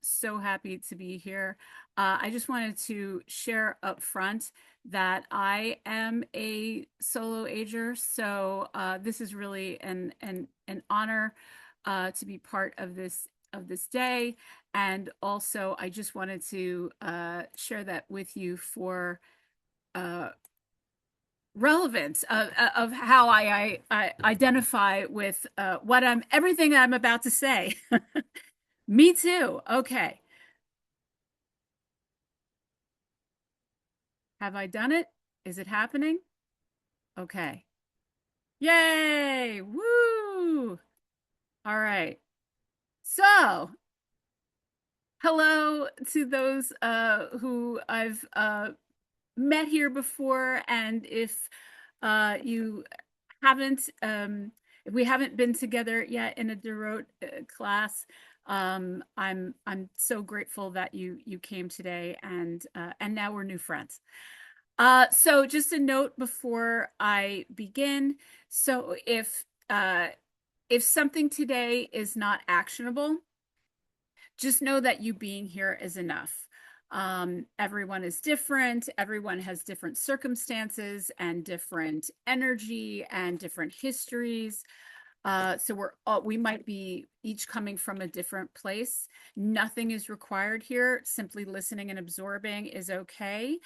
so happy to be here. I just wanted to share up front that I am a solo ager, so this is really an honor to be part of this day. And also, I just wanted to share that with you for uh, relevance of how I identify with what everything that I'm about to say. Me too. Okay. Have I done it? Is it happening? Okay. Yay! Woo! All right. So, hello to those who I've met here before, and you haven't, if we haven't been together yet in a Derot class, I'm so grateful that you came today, and now we're new friends. So just a note before I begin. So if something today is not actionable, just know that you being here is enough. Everyone is different. Everyone has different circumstances and different energy and different histories. So we might be each coming from a different place. Nothing is required here. Simply listening and absorbing is okay.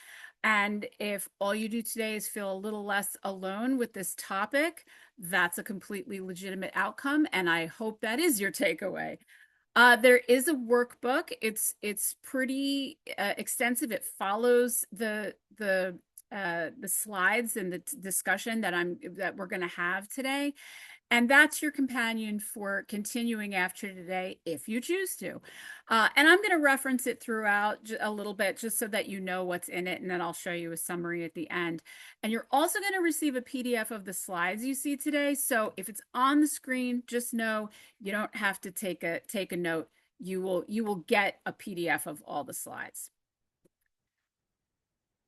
And if all you do today is feel a little less alone with this topic, that's a completely legitimate outcome. And I hope that is your takeaway. There is a workbook. It's pretty extensive. It follows the slides and the discussion that we're going to have today. And that's your companion for continuing after today, if you choose to. And I'm going to reference it throughout a little bit just so that you know what's in it. And then I'll show you a summary at the end. And you're also going to receive a PDF of the slides you see today. So if it's on the screen, just know you don't have to take a note. You will get a PDF of all the slides.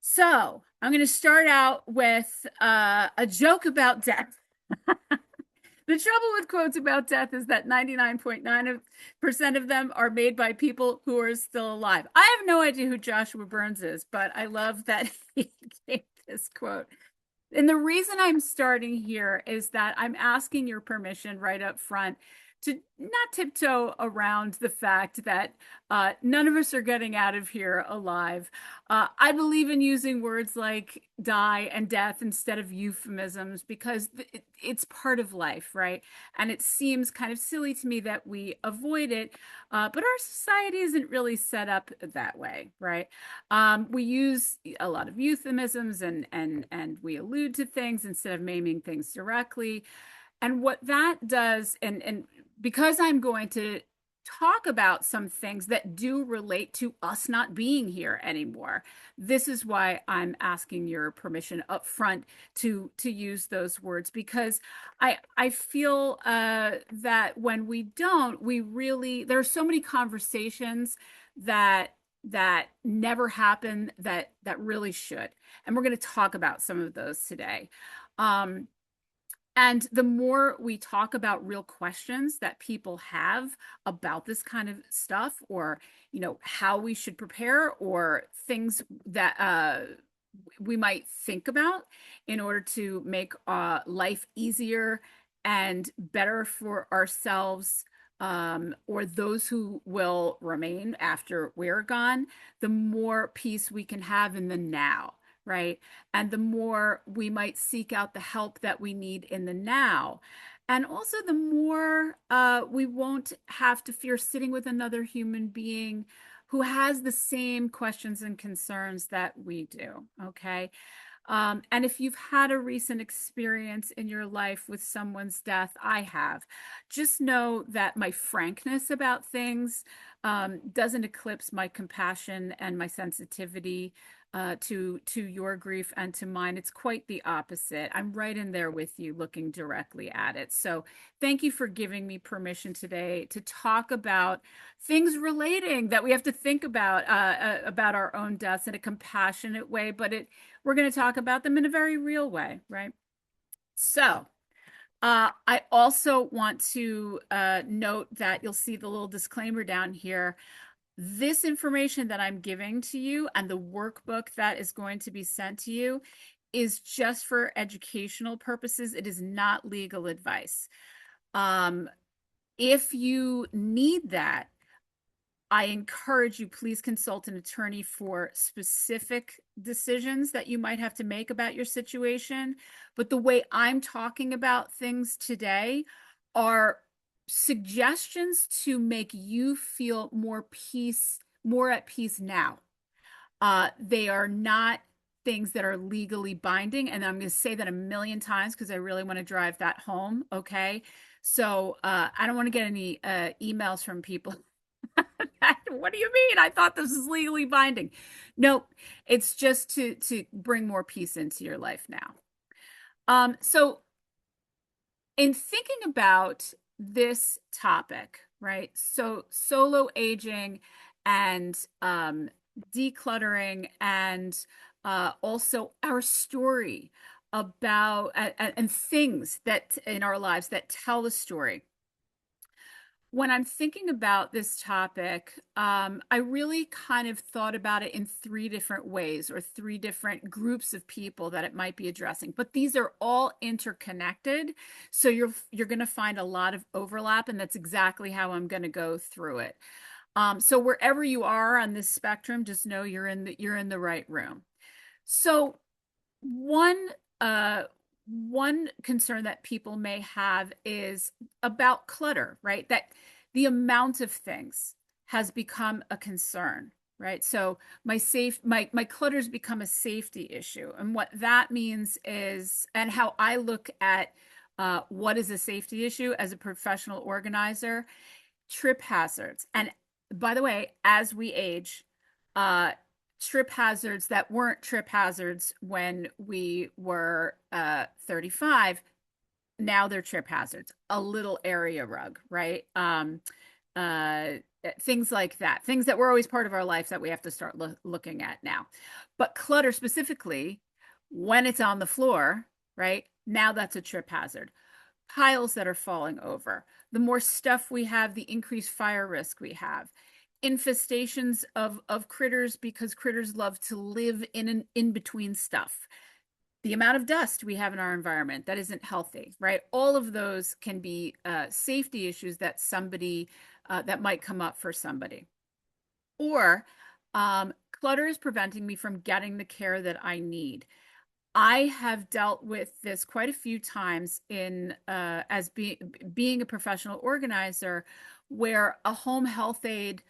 So I'm going to start out with a joke about death. The trouble with quotes about death is that 99.9% of them are made by people who are still alive. I have no idea who Joshua Burns is, but I love that he gave this quote. And the reason I'm starting here is that I'm asking your permission right up front to not tiptoe around the fact that none of us are getting out of here alive. I believe in using words like die and death instead of euphemisms because it's part of life, right? And it seems kind of silly to me that we avoid it, but our society isn't really set up that way, right? We use a lot of euphemisms and we allude to things instead of naming things directly. And what that does, and because I'm going to talk about some things that do relate to us not being here anymore, this is why I'm asking your permission up front to use those words because I feel that when we don't, we really there are so many conversations that never happen that really should, and we're going to talk about some of those today. Um, and the more we talk about real questions that people have about this kind of stuff, or, how we should prepare, or things that we might think about in order to make life easier and better for ourselves, or those who will remain after we're gone, the more peace we can have in the now, right? And the more we might seek out the help that we need in the now. And also, the more we won't have to fear sitting with another human being who has the same questions and concerns that we do. Okay. And if you've had a recent experience in your life with someone's death, I have, just know that my frankness about things doesn't eclipse my compassion and my sensitivity to your grief and to mine. It's quite the opposite. I'm right in there with you, looking directly at it. So thank you for giving me permission today to talk about things relating that we have to think about our own deaths in a compassionate way, but we're going to talk about them in a very real way, right? So, I also want to note that you'll see the little disclaimer down here. This information that I'm giving to you and the workbook that is going to be sent to you is just for educational purposes. It is not legal advice. Um, if you need that, I encourage you, please consult an attorney for specific decisions that you might have to make about your situation. But the way I'm talking about things today are suggestions to make you feel more at peace now. They are not things that are legally binding. And I'm going to say that a million times because I really want to drive that home. Okay. So I don't want to get any emails from people. What do you mean? I thought this was legally binding. Nope. It's just to bring more peace into your life now. So in thinking about this topic, right? So solo aging and decluttering and also our story about and things that in our lives that tell the story. When I'm thinking about this topic, I really kind of thought about it in three different ways or three different groups of people that it might be addressing. But these are all interconnected, so you're going to find a lot of overlap, and that's exactly how I'm going to go through it. So wherever you are on this spectrum, just know you're in the right room. So one uh one concern that people may have is about clutter, right? That the amount of things has become a concern, right? So my clutter's become a safety issue. And what that means is, and how I look at what is a safety issue as a professional organizer, trip hazards. And by the way, as we age, uh, trip hazards that weren't trip hazards when we were 35, now they're trip hazards. A little area rug, right? Uh, Things like that, things that were always part of our life that we have to start looking at now. But clutter specifically, when it's on the floor, right? Now that's a trip hazard. Piles that are falling over. The more stuff we have, the increased fire risk we have. Infestations of critters because critters love to live in between stuff. The amount of dust we have in our environment that isn't healthy, right? All of those can be safety issues that that might come up for somebody. Or clutter is preventing me from getting the care that I need. I have dealt with this quite a few times in as being a professional organizer, where a home health aide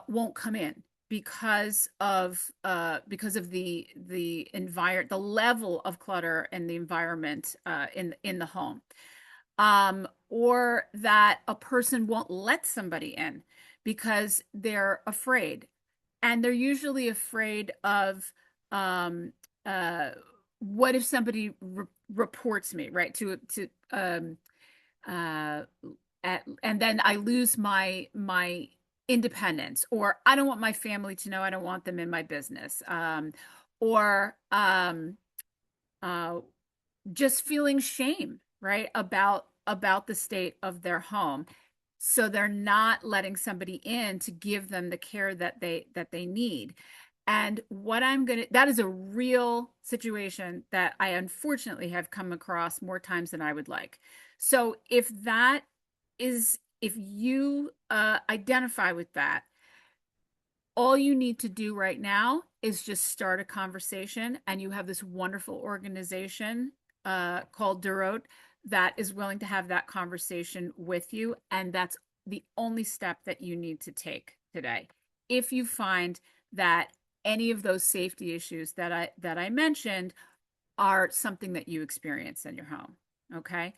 won't come in because of the level of clutter and the environment in the home, or that a person won't let somebody in because they're afraid, and they're usually afraid of um, uh, what if somebody reports me, right, to uh, and then I lose my independence, or I don't want my family to know, I don't want them in my business, or uh, just feeling shame, right, about the state of their home. So they're not letting somebody in to give them the care that they need. And that is a real situation that I unfortunately have come across more times than I would like. So if you identify with that, all you need to do right now is just start a conversation, and you have this wonderful organization called Durot that is willing to have that conversation with you. And that's the only step that you need to take today. If you find that any of those safety issues that I mentioned are something that you experience in your home. Okay.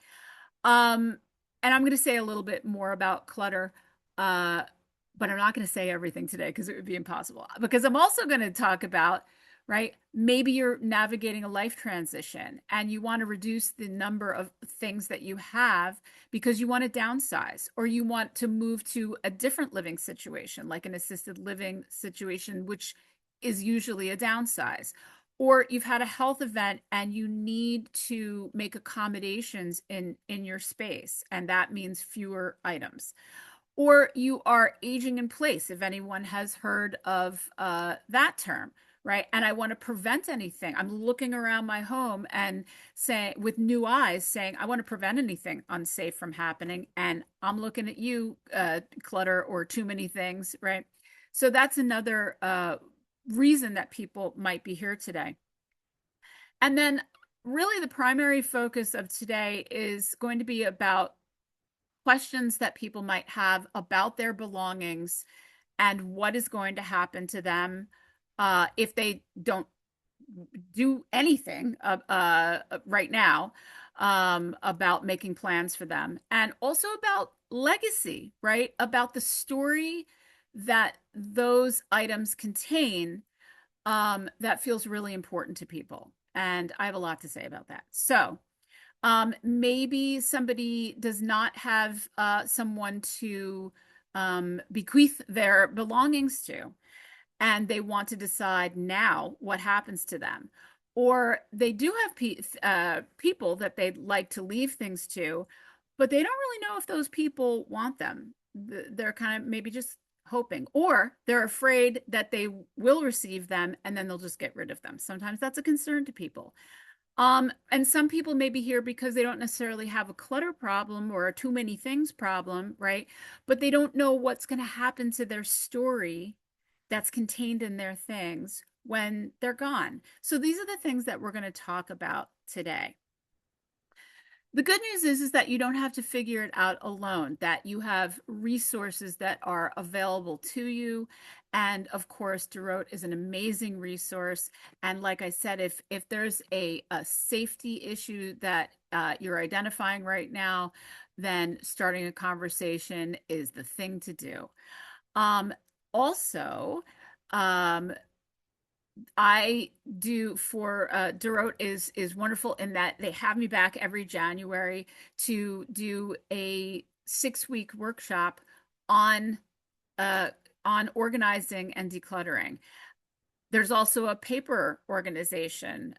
And I'm going to say a little bit more about clutter, uh, but I'm not going to say everything today because it would be impossible. Because I'm also going to talk about, right, maybe you're navigating a life transition and you want to reduce the number of things that you have because you want to downsize, or you want to move to a different living situation, like an assisted living situation, which is usually a downsize. Or you've had a health event and you need to make accommodations in your space, and that means fewer items. or you are aging in place, if anyone has heard of that term, right? And I want to prevent anything. I'm looking around my home and saying, with new eyes, saying, I want to prevent anything unsafe from happening. And I'm looking at you, clutter or too many things, right? So that's another reason that people might be here today. And then, really, the primary focus of today is going to be about questions that people might have about their belongings and what is going to happen to them if they don't do anything right now about making plans for them, and also about legacy, right? About the story that those items contain that feels really important to people. And I have a lot to say about that. So, maybe somebody does not have someone to bequeath their belongings to, and they want to decide now what happens to them. Or they do have people that they'd like to leave things to, but they don't really know if those people want them. They're kind of maybe just hoping, or they're afraid that they will receive them and then they'll just get rid of them. Sometimes that's a concern to people. And some people may be here because they don't necessarily have a clutter problem or a too many things problem, right? But they don't know what's going to happen to their story that's contained in their things when they're gone. So these are the things that we're going to talk about today. The good news is that you don't have to figure it out alone, that you have resources that are available to you. And of course, Derote is an amazing resource. And like I said, if there's a safety issue that you're identifying right now, then starting a conversation is the thing to do. Also, um, I do for Derote is wonderful in that they have me back every January to do a 6-week workshop on on organizing and decluttering. There's also a paper organization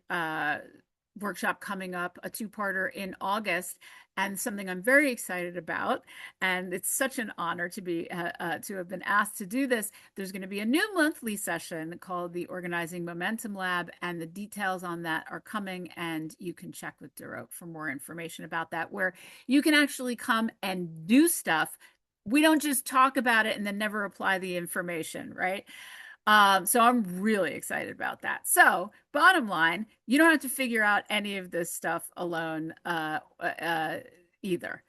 workshop coming up, a two-parter in August, and something I'm very excited about. And it's such an honor to be to have been asked to do this. There's going to be a new monthly session called the Organizing Momentum Lab, and the details on that are coming. And you can check with Duro for more information about that, where you can actually come and do stuff. We don't just talk about it and then never apply the information, right? So I'm really excited about that. So, bottom line, you don't have to figure out any of this stuff alone either.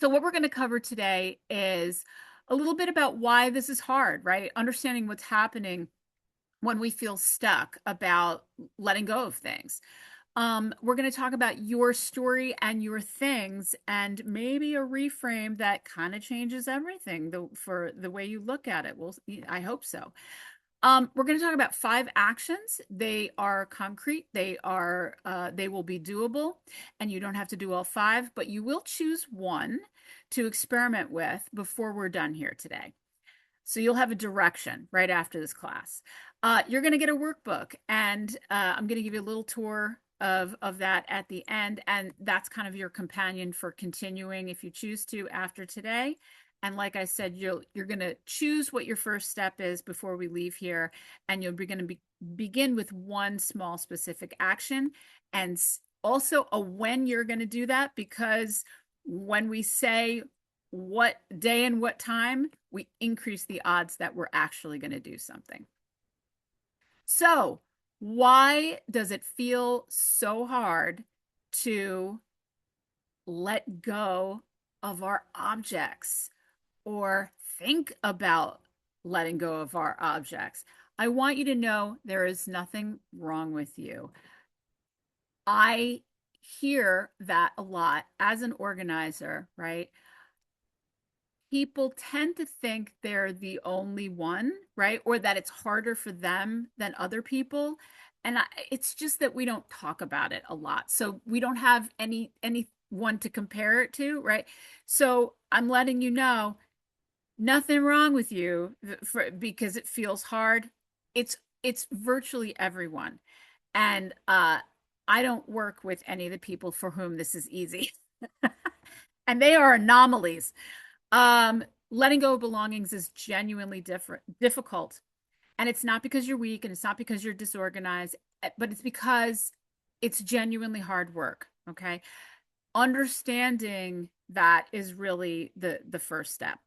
So, what we're going to cover today is a little bit about why this is hard, right? Understanding what's happening when we feel stuck about letting go of things. We're going to talk about your story and your things, and maybe a reframe that kind of changes everything for the way you look at it. Well, I hope so. We're going to talk about 5 actions. They are concrete. They will be doable, and you don't have to do all 5, but you will choose one to experiment with before we're done here today. So you'll have a direction right after this class. You're going to get a workbook, and I'm going to give you a little tour of that at the end, and that's kind of your companion for continuing if you choose to after today. And like I said, you're going to choose what your first step is before we leave here, and you're going to begin with one small specific action, and also a when you're going to do that, because when we say what day and what time, we increase the odds that we're actually going to do something. So, why does it feel so hard to let go of our objects or think about letting go of our objects? I want you to know there is nothing wrong with you. I hear that a lot as an organizer, right? People tend to think they're the only one, right? Or that it's harder for them than other people. And it's just that we don't talk about it a lot. So we don't have anyone to compare it to, right? So I'm letting you know nothing wrong with you because it feels hard. It's virtually everyone. And I don't work with any of the people for whom this is easy. And they are anomalies. Letting go of belongings is genuinely difficult. And it's not because you're weak and it's not because you're disorganized, but it's because it's genuinely hard work. Okay. Understanding that is really the first step.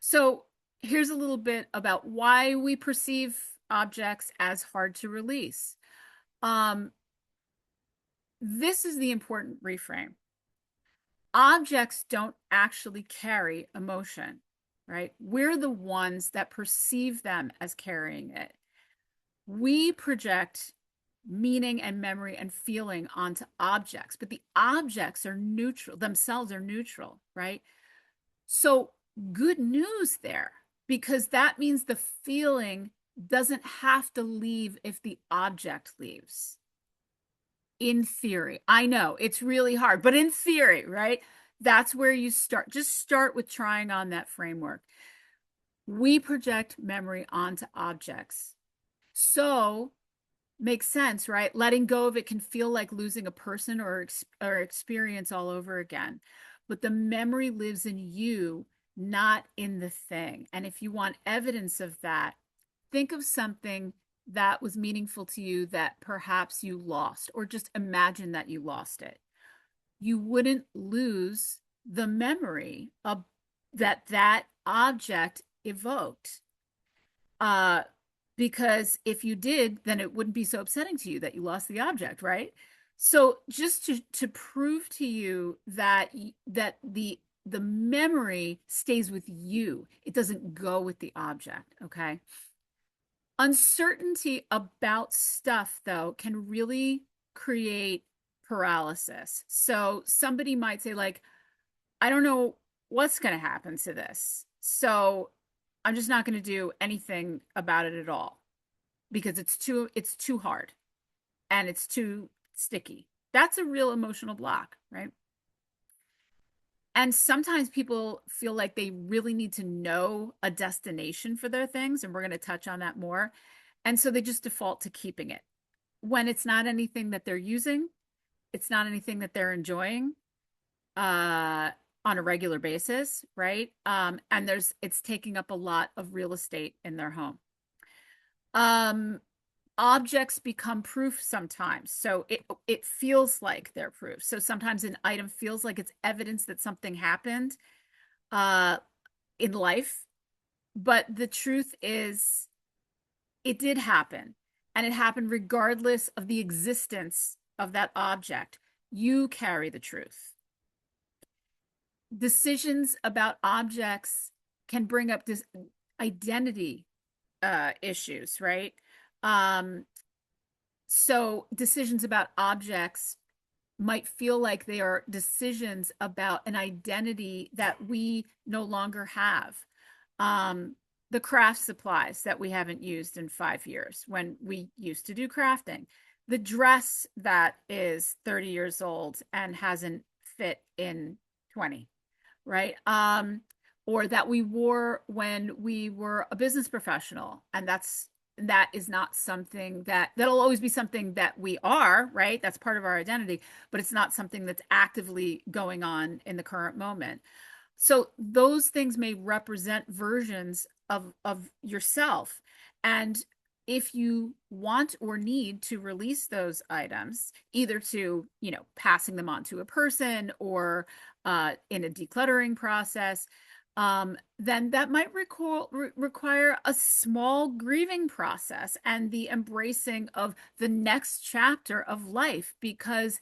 So here's a little bit about why we perceive objects as hard to release. Um, this is the important reframe. Objects don't actually carry emotion, right? We're the ones that perceive them as carrying it. We project meaning and memory and feeling onto objects, but the objects are neutral, themselves are neutral, right? So, good news there, because that means the feeling doesn't have to leave if the object leaves. In theory, I know it's really hard, but in theory, right? That's where you start. Just start with trying on that framework. We project memory onto objects. So, makes sense, right? Letting go of it can feel like losing a person or experience all over again. But the memory lives in you, not in the thing. And if you want evidence of that, think of something that was meaningful to you that perhaps you lost, or just imagine that you lost it. You wouldn't lose the memory of that object evoked. Uh, because if you did, then it wouldn't be so upsetting to you that you lost the object, right? So just to prove to you that the memory stays with you, it doesn't go with the object, okay? Uncertainty about stuff, though, can really create paralysis. So somebody might say, like, I don't know what's going to happen to this. So I'm just not going to do anything about it at all because it's too hard and it's too sticky. That's a real emotional block, right? And sometimes people feel like they really need to know a destination for their things, and we're going to touch on that more. And so they just default to keeping it when it's not anything that they're using, it's not anything that they're enjoying on a regular basis, right? And it's taking up a lot of real estate in their home. Um, Objects become proof sometimes. So it feels like they're proof. So sometimes an item feels like it's evidence that something happened uh in life, but the truth is it did happen. And it happened regardless of the existence of that object. You carry the truth. Decisions about objects can bring up this identity issues, right? Um, so decisions about objects might feel like they are decisions about an identity that we no longer have. Um, the craft supplies that we haven't used in 5 years when we used to do crafting, the dress that is 30 years old and hasn't fit in 20, right? Or that we wore when we were a business professional, and that is not something that'll always be something that we are, right? That's part of our identity, but it's not something that's actively going on in the current moment. So those things may represent versions of yourself. And if you want or need to release those items, either to, passing them on to a person or in a decluttering process, then that might require a small grieving process and the embracing of the next chapter of life, because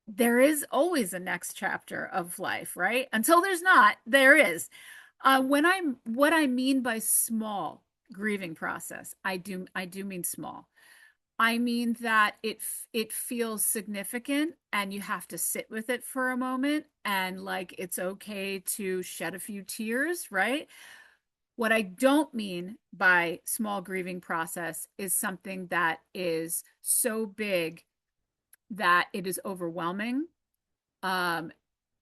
there is always a next chapter of life, right? Until there's not, there is. What I mean by small grieving process, I do mean small. I mean that it feels significant and you have to sit with it for a moment, and like it's okay to shed a few tears, right? What I don't mean by small grieving process is something that is so big that it is overwhelming. Um,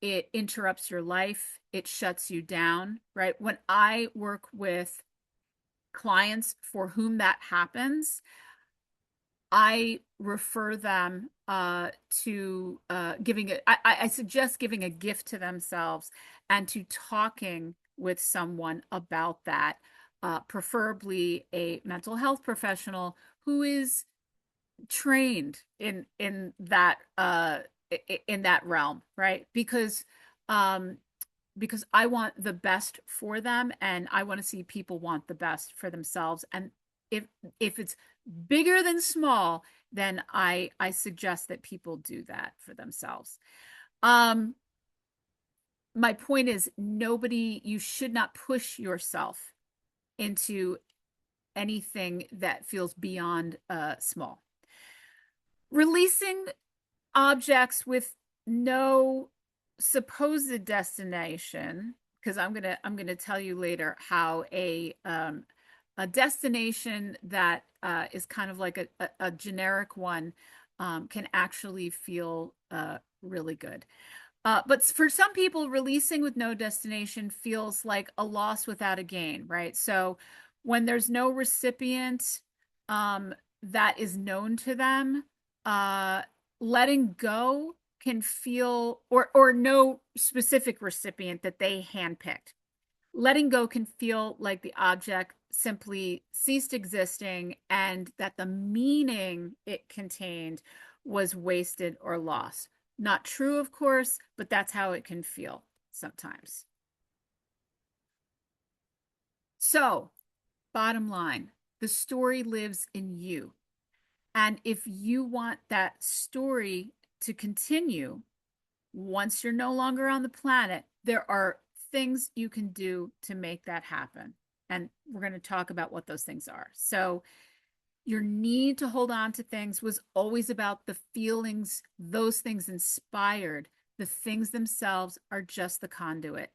it interrupts your life, it shuts you down, right? When I work with clients for whom that happens, I refer them to I suggest giving a gift to themselves and to talking with someone about that, preferably a mental health professional who is trained in that realm, right? Um, because I want the best for them, and I want to see people want the best for themselves. And if if it's bigger than small, then I suggest that people do that for themselves. Um, my point is, you should not push yourself into anything that feels beyond small. Releasing objects with no supposed destination, because I'm gonna tell you later how a destination that is kind of like a generic one can actually feel really good. But for some people, releasing with no destination feels like a loss without a gain, right? So when there's no recipient um, that is known to them, uh, letting go can feel, or no specific recipient that they handpicked. Letting go can feel like the object simply ceased existing and that the meaning it contained was wasted or lost. Not true, of course, but that's how it can feel sometimes. So, bottom line, the story lives in you. And if you want that story to continue, once you're no longer on the planet, there are things you can do to make that happen. And we're going to talk about what those things are. So, your need to hold on to things was always about the feelings those things inspired. The things themselves are just the conduit.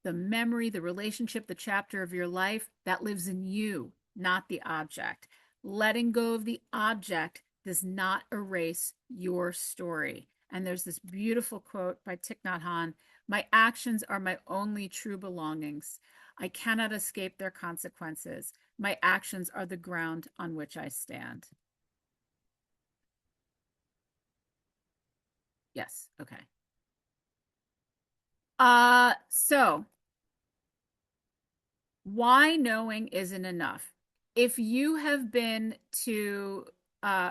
The memory, the relationship, the chapter of your life that lives in you, not the object. Letting go of the object does not erase your story. And there's this beautiful quote by Thich Nhat Hanh: "My actions are my only true belongings. I cannot escape their consequences. My actions are the ground on which I stand." Yes, okay. So why knowing isn't enough? If you have been to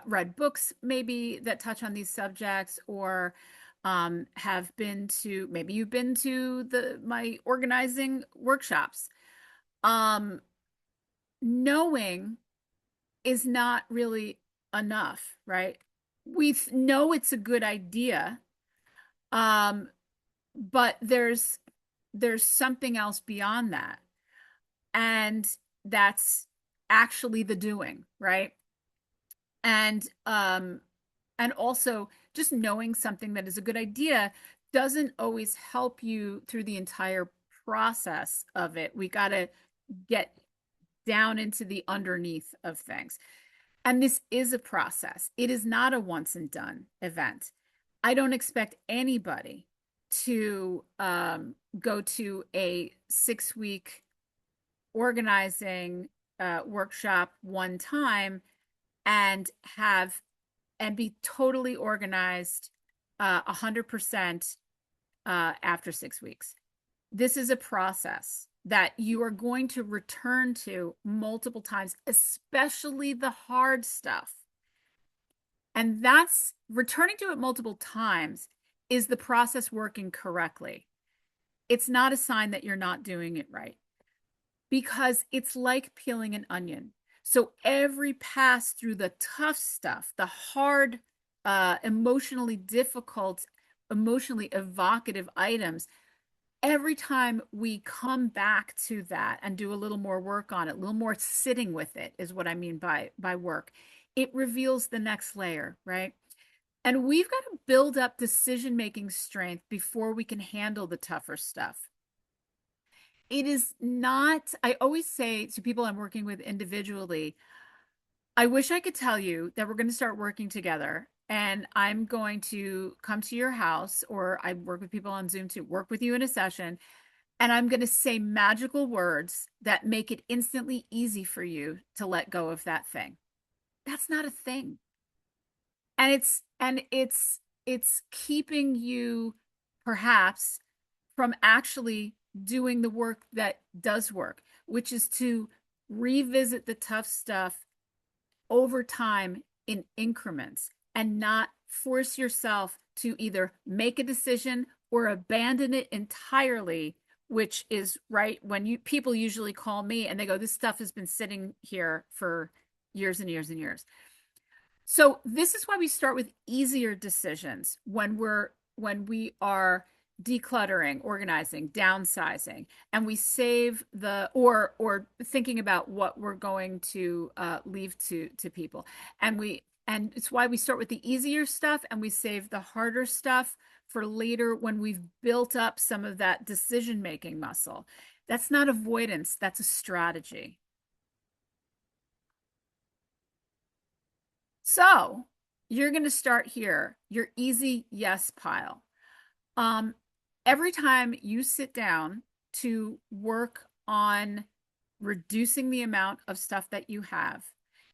read books maybe that touch on these subjects, or have been to, maybe you've been to the my organizing workshops, um, knowing is not really enough, right? We know it's a good idea, um, but there's something else beyond that, and that's actually the doing, right? And and also, just knowing something that is a good idea doesn't always help you through the entire process of it. We got to get down into the underneath of things. And this is a process. It is not a once and done event. I don't expect anybody to go to a 6 week organizing workshop one time and have and be totally organized 100% after 6 weeks. This is a process that you are going to return to multiple times, especially the hard stuff. And that's returning to it multiple times is the process working correctly. It's not a sign that you're not doing it right, because it's like peeling an onion. So every pass through the tough stuff, the hard, emotionally difficult, emotionally evocative items, every time we come back to that and do a little more work on it, a little more sitting with it is what I mean by work. It reveals the next layer, right? And we've got to build up decision-making strength before we can handle the tougher stuff. It is not, I always say to people I'm working with individually, I wish I could tell you that we're going to start working together and I'm going to come to your house, or I work with people on Zoom to work with you in a session, and I'm going to say magical words that make it instantly easy for you to let go of that thing. That's not a thing. And it's keeping you perhaps from actually doing the work that does work, which is to revisit the tough stuff over time in increments and not force yourself to either make a decision or abandon it entirely, which is right when you people usually call me and they go, this stuff has been sitting here for years and years and years. So this is why we start with easier decisions when we are decluttering, organizing, downsizing, and we save the or thinking about what we're going to leave to people. And it's why we start with the easier stuff and we save the harder stuff for later when we've built up some of that decision making muscle. That's not avoidance, that's a strategy. So you're going to start here, your easy yes pile. Um, every time you sit down to work on reducing the amount of stuff that you have,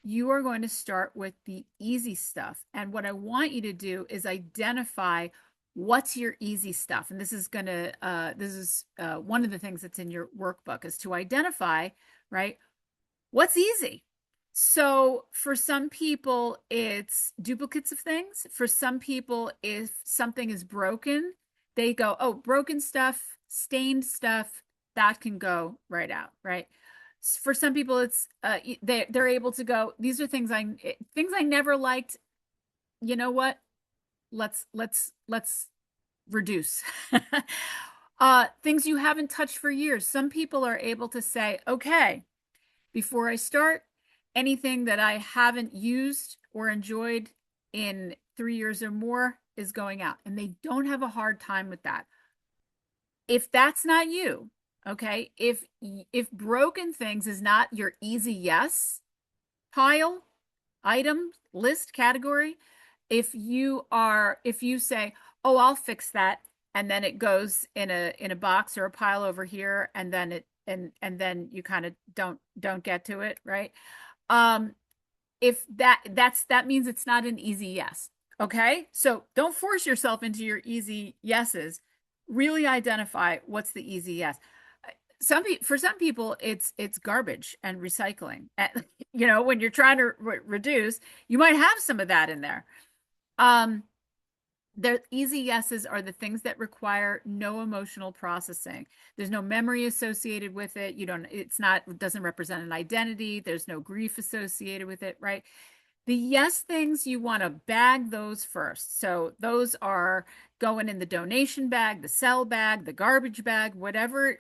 you are going to start with the easy stuff. And what I want you to do is identify what's your easy stuff. And this is one of the things that's in your workbook is to identify, right? What's easy? So for some people, it's duplicates of things. For some people, if something is broken, they go, oh, broken stuff, stained stuff, that can go right out, right? For some people, it's they're able to go, these are things I never liked. You know what? Let's reduce. Things you haven't touched for years. Some people are able to say, okay, before I start, anything that I haven't used or enjoyed in 3 years or more is going out. And they don't have a hard time with that. If that's not you, okay, if broken things is not your easy yes pile, item, list, category, if you say, oh, I'll fix that, and then it goes in a box or a pile over here, and then and then you kind of don't get to it, right? Um, if that means it's not an easy yes. Okay? So don't force yourself into your easy yeses. Really identify what's the easy yes. For some people it's garbage and recycling. And, you know, when you're trying to reduce, you might have some of that in there. Um, the easy yeses are the things that require no emotional processing. There's no memory associated with it. It doesn't represent an identity. There's no grief associated with it, right? The yes things, you want to bag those first. So those are going in the donation bag, the sell bag, the garbage bag, whatever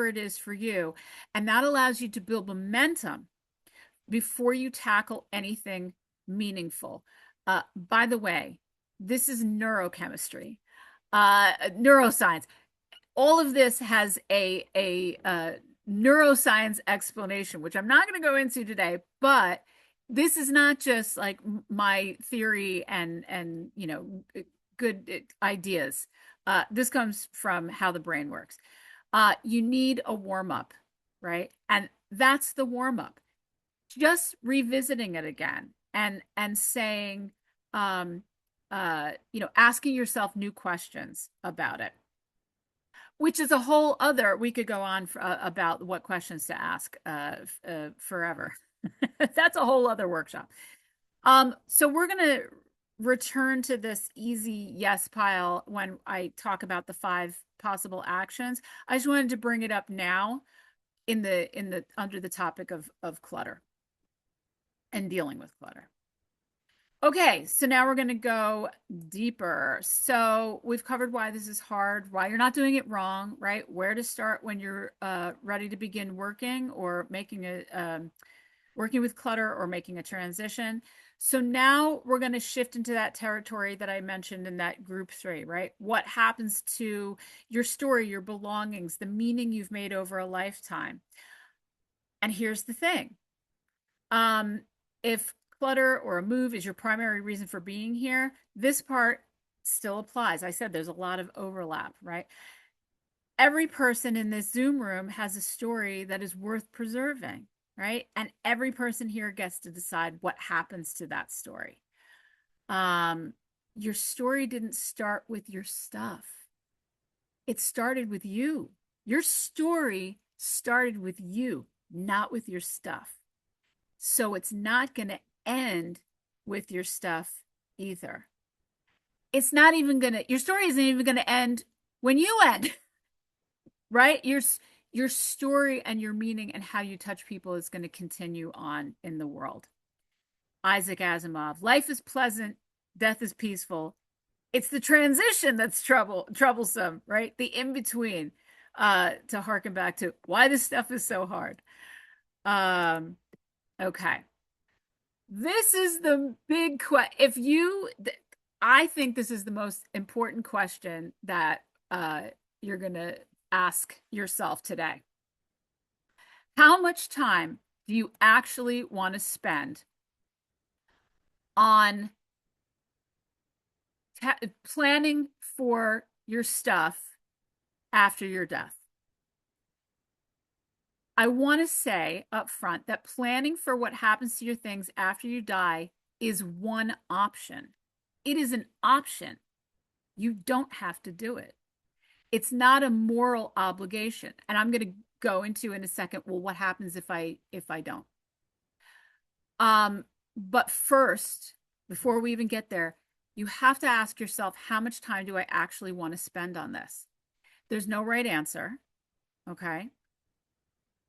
it is for you. And that allows you to build momentum before you tackle anything meaningful. By the way, this is neurochemistry, neuroscience. All of this has a neuroscience explanation, which I'm not going to go into today, but this is not just like my theory and good ideas. This comes from how the brain works. You need a warm up, right? And that's the warm up. Just revisiting it again and saying, asking yourself new questions about it, which is a whole other, we could go on about what questions to ask forever. That's a whole other workshop. So we're going to return to this easy yes pile when I talk about the 5 possible actions. I just wanted to bring it up now in the under the topic of clutter and dealing with clutter. Okay, so now we're going to go deeper. So we've covered why this is hard, why you're not doing it wrong, right? Where to start when you're ready to begin working or working with clutter or making a transition. So now we're going to shift into that territory that I mentioned in that group 3, right? What happens to your story, your belongings, the meaning you've made over a lifetime? And here's the thing. If clutter or a move is your primary reason for being here, this part still applies. I said there's a lot of overlap, right? Every person in this Zoom room has a story that is worth preserving, right? And every person here gets to decide what happens to that story. Um, your story didn't start with your stuff. It started with you. Your story started with you, not with your stuff. So it's not going to end with your stuff either. It's not even going to, your story isn't even going to end when you end, right? Your story and your meaning and how you touch people is going to continue on in the world. Isaac Asimov, life is pleasant, death is peaceful. It's the transition that's troublesome, right? The in between, to harken back to why this stuff is so hard. Um, okay. This is the big question. I think this is the most important question that you're going to ask yourself today. How much time do you actually want to spend on planning for your stuff after your death? I want to say up front that planning for what happens to your things after you die is one option. It is an option. You don't have to do it. It's not a moral obligation. And I'm going to go into in a second, well, what happens if I don't? But first, before we even get there, you have to ask yourself, how much time do I actually want to spend on this? There's no right answer. Okay.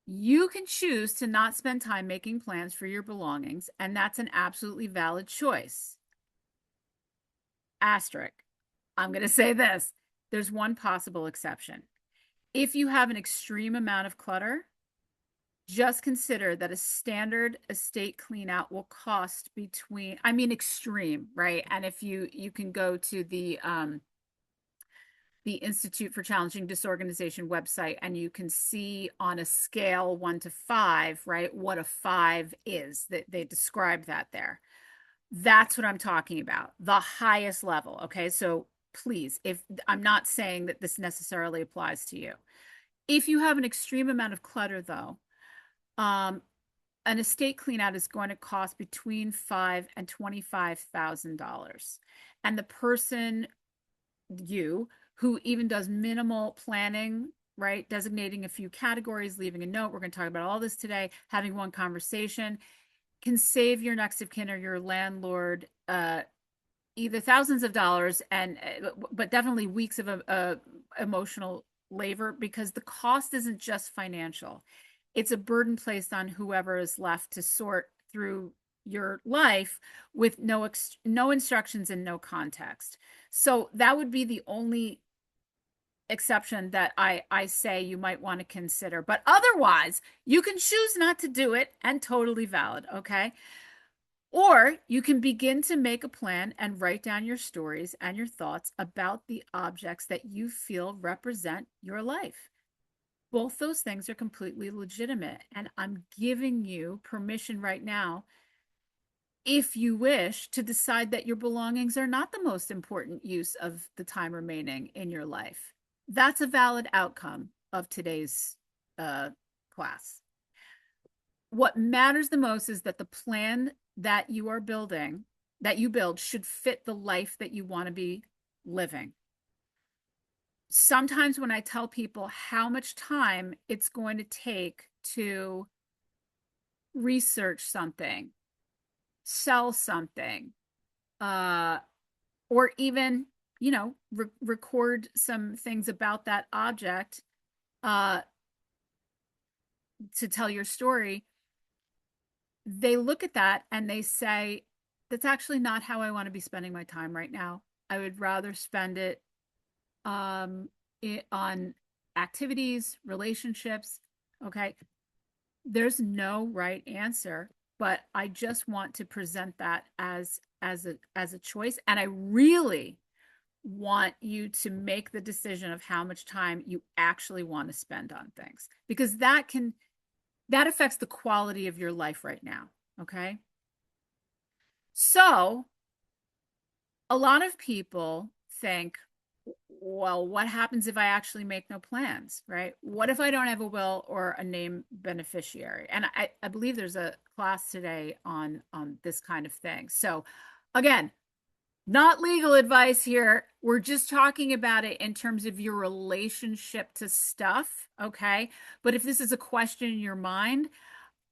You can choose to not spend time making plans for your belongings, and that's an absolutely valid choice. Asterisk. I'm going to say this. There's one possible exception. If you have an extreme amount of clutter, just consider that a standard estate clean out will cost between, I mean, extreme, right? And if you can go to the Institute for Challenging Disorganization website, and you can see on a scale 1 to 5, right, what a 5 is. That they describe that there. That's what I'm talking about, the highest level. Okay, so please, if I'm not saying that this necessarily applies to you, if you have an extreme amount of clutter, though, an estate clean out is going to cost between $5,000 and $25,000, and the person, you, who even does minimal planning, right? Designating a few categories, leaving a note. We're going to talk about all this today, having one conversation, can save your next of kin or your landlord either thousands of dollars but definitely weeks of emotional labor, because the cost isn't just financial. It's a burden placed on whoever is left to sort through your life with no instructions and no context. So that would be the only exception that I say you might want to consider. But otherwise, you can choose not to do it, and totally valid, okay? Or you can begin to make a plan and write down your stories and your thoughts about the objects that you feel represent your life. Both those things are completely legitimate, and I'm giving you permission right now, if you wish, to decide that your belongings are not the most important use of the time remaining in your life. That's a valid outcome of today's class. What matters the most is that the plan that you are building, that you build, should fit the life that you want to be living. Sometimes when I tell people how much time it's going to take to research something, sell something, or even, record some things about that object to tell your story, they look at that and they say, that's actually not how I want to be spending my time right now. I would rather spend it on activities, relationships. Okay. There's no right answer, but I just want to present that as a choice. And I really want you to make the decision of how much time you actually want to spend on things, because that affects the quality of your life right now. Okay. So a lot of people think, well, what happens if I actually make no plans, right? What if I don't have a will or a named beneficiary? And I believe there's a class today on this kind of thing. So again, Not legal advice here. We're just talking about it in terms of your relationship to stuff, okay? But if this is a question in your mind,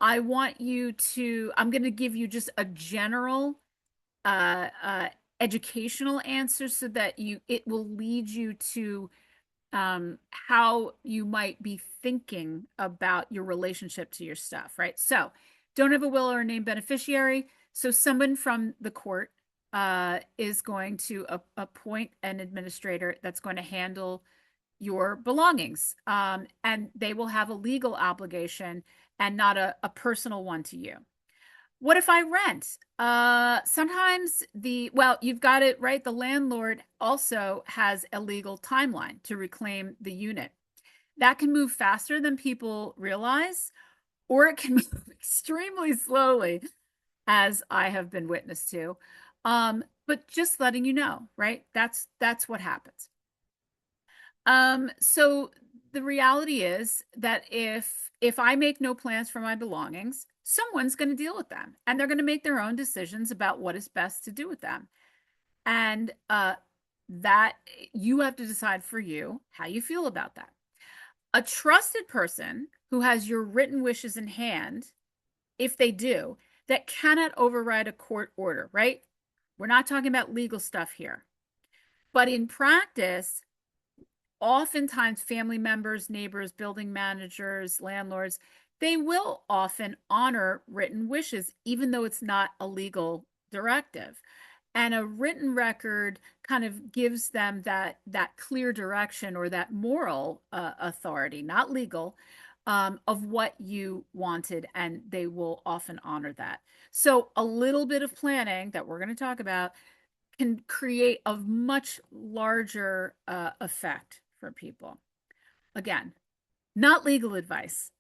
I'm going to give you just a general uh, uh, educational answer so that it will lead you to how you might be thinking about your relationship to your stuff, right? So, don't have a will or a named beneficiary. So, someone from the court is going to appoint an administrator that's going to handle your belongings. And they will have a legal obligation and not a personal one to you. What if I rent? Sometimes well, you've got it right. The landlord also has a legal timeline to reclaim the unit. That can move faster than people realize, or it can move extremely slowly, as I have been witness to. But just letting you know, right? That's what happens. So the reality is that if I make no plans for my belongings, someone's going to deal with them, and they're going to make their own decisions about what is best to do with them. And that you have to decide for you how you feel about that. A trusted person who has your written wishes in hand, if they do, that cannot override a court order, right? We're not talking about legal stuff here. But in practice, oftentimes family members, neighbors, building managers, landlords, they will often honor written wishes, even though it's not a legal directive. And a written record kind of gives them that clear direction or that moral authority, not legal, of what you wanted, and they will often honor that. So a little bit of planning that we're going to talk about can create a much larger effect for people. Again, not legal advice.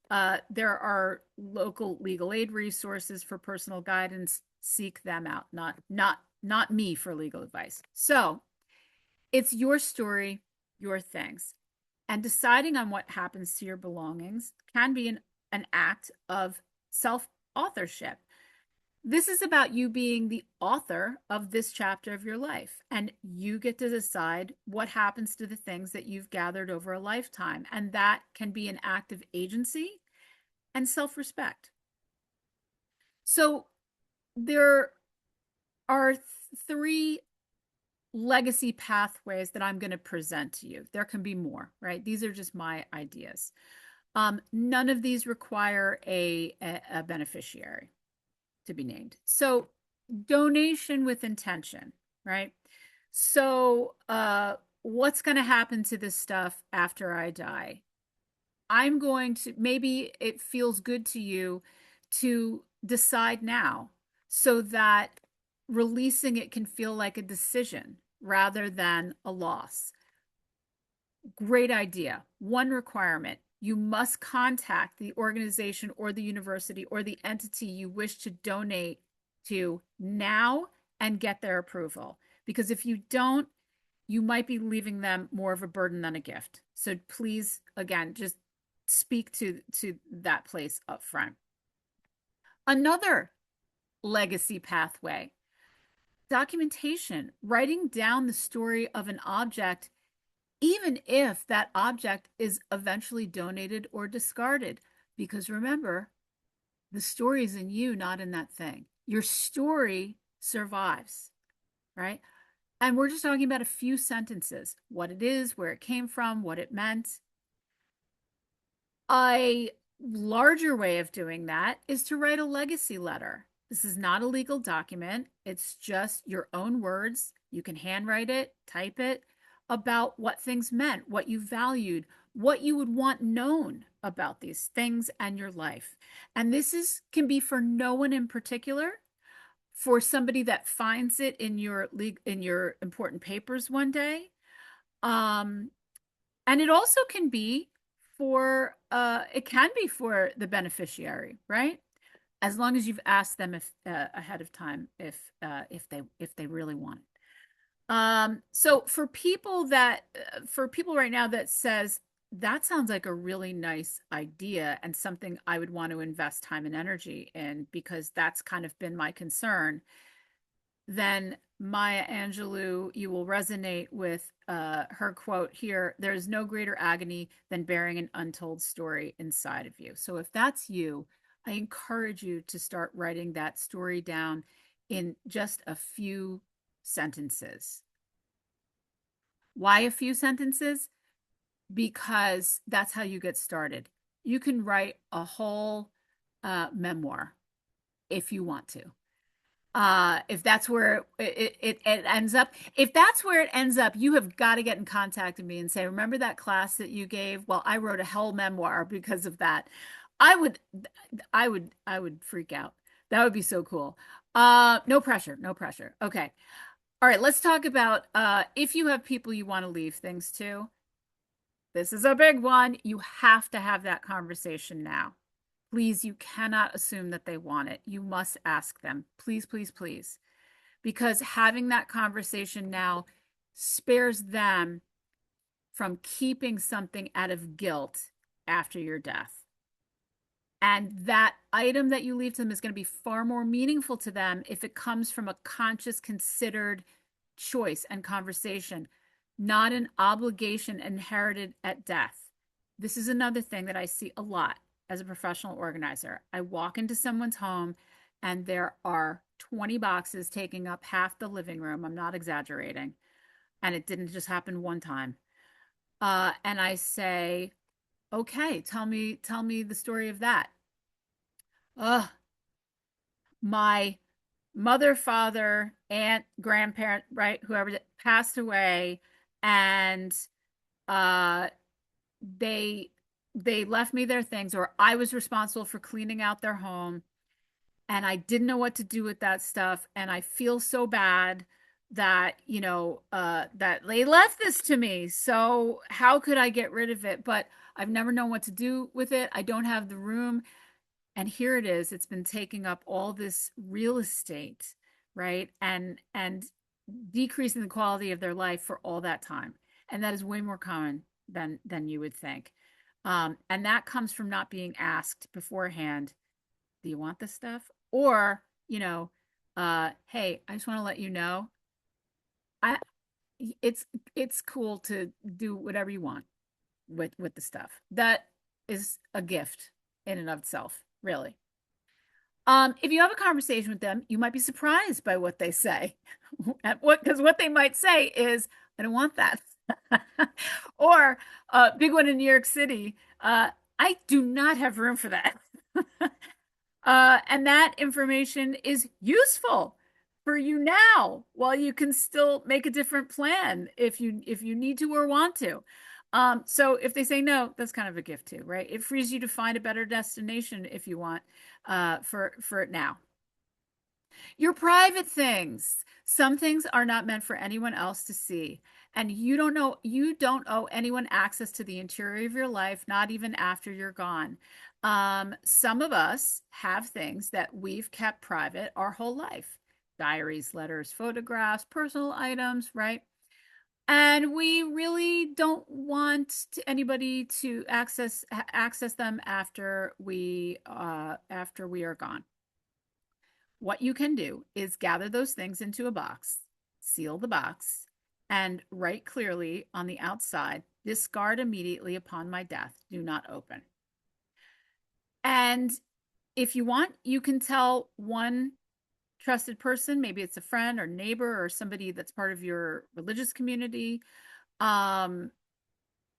There are local legal aid resources for personal guidance. Seek them out. Not me for legal advice. So it's your story, your things, and deciding on what happens to your belongings can be an act of self authorship. This is about you being the author of this chapter of your life, and you get to decide what happens to the things that you've gathered over a lifetime. And that can be an act of agency and self respect. So, there are three legacy pathways that I'm going to present to you. There can be more, right? These are just my ideas. None of these require a beneficiary to be named. So donation with intention, right? So what's going to happen to this stuff after I die? I'm going to, maybe it feels good to you to decide now so that releasing it can feel like a decision rather than a loss. Great idea. One requirement: you must contact the organization or the university or the entity you wish to donate to now and get their approval. Because if you don't, you might be leaving them more of a burden than a gift. So please, again, just speak to that place up front. Another legacy pathway: documentation, writing down the story of an object, even if that object is eventually donated or discarded. Because remember, the story is in you, not in that thing. Your story survives, right? And we're just talking about a few sentences: what it is, where it came from, what it meant. A larger way of doing that is to write a legacy letter. This is not a legal document. It's just your own words. You can handwrite it, type it, about what things meant, what you valued, what you would want known about these things and your life. And this can be for no one in particular, for somebody that finds it in your important papers one day. And it also can be it can be for the beneficiary, right? As long as you've asked them if ahead of time if they really want it. So for people right now that says that sounds like a really nice idea and something I would want to invest time and energy in, because that's kind of been my concern. then Maya Angelou, you will resonate with her quote here: there is no greater agony than bearing an untold story inside of you. So if that's you, I encourage you to start writing that story down in just a few sentences. Why a few sentences? Because that's how you get started. You can write a whole memoir if you want to. If that's where it ends up, if that's where it ends up, you have got to get in contact with me and say, remember that class that you gave? Well, I wrote a whole memoir because of that. I would, I would freak out. That would be so cool. No pressure, no pressure. Okay. All right, let's talk about if you have people you want to leave things to. This is a big one. You have to have that conversation now. Please, you cannot assume that they want it. You must ask them. Please, please, please. Because having that conversation now spares them from keeping something out of guilt after your death. And that item that you leave to them is going to be far more meaningful to them if it comes from a conscious, considered choice and conversation, not an obligation inherited at death. This is another thing that I see a lot as a professional organizer. I walk into someone's home and there are 20 boxes taking up half the living room. I'm not exaggerating. And it didn't just happen one time. And I say, okay, tell me the story of that. My mother, father, aunt, grandparent, right, whoever passed away, and uh, they left me their things, or I was responsible for cleaning out their home, and I didn't know what to do with that stuff, and I feel so bad that that they left this to me. So how could I get rid of it? But I've never known what to do with it. I don't have the room. And here it is. It's been taking up all this real estate, right? And decreasing the quality of their life for all that time. And that is way more common than you would think. And that comes from not being asked beforehand, do you want this stuff? Or, hey, I just want to let you know, I it's cool to do whatever you want with the stuff. That is a gift in and of itself, really. If you have a conversation with them, you might be surprised by what they say. Because what they might say is, I don't want that. Or big one in New York City, I do not have room for that. And that information is useful for you now while you can still make a different plan if you need to or want to. So if they say no, that's kind of a gift too, right? It frees you to find a better destination if you want for it now. Your private things. Some things are not meant for anyone else to see. And you don't owe anyone access to the interior of your life, not even after you're gone. Some of us have things that we've kept private our whole life. Diaries, letters, photographs, personal items, right? And we really don't want anybody to access them after we are gone. What you can do is gather those things into a box, seal the box, and write clearly on the outside, discard immediately upon my death, do not open. And if you want, you can tell one trusted person, maybe it's a friend or neighbor or somebody that's part of your religious community, tell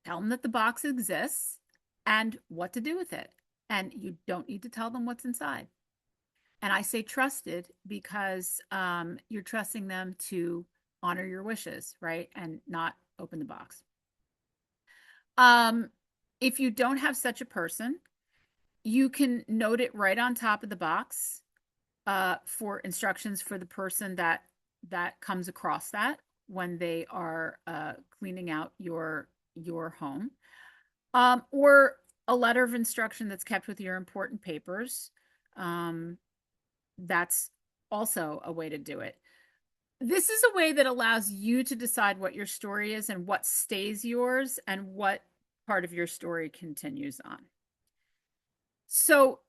them that the box exists and what to do with it. And you don't need to tell them what's inside. And I say trusted because you're trusting them to honor your wishes, right? And not open the box. If you don't have such a person, you can note it right on top of the box for instructions for the person that comes across that when they are cleaning out your home, or a letter of instruction that's kept with your important papers. That's also a way to do it. This is a way that allows you to decide what your story is and what stays yours and what part of your story continues on. So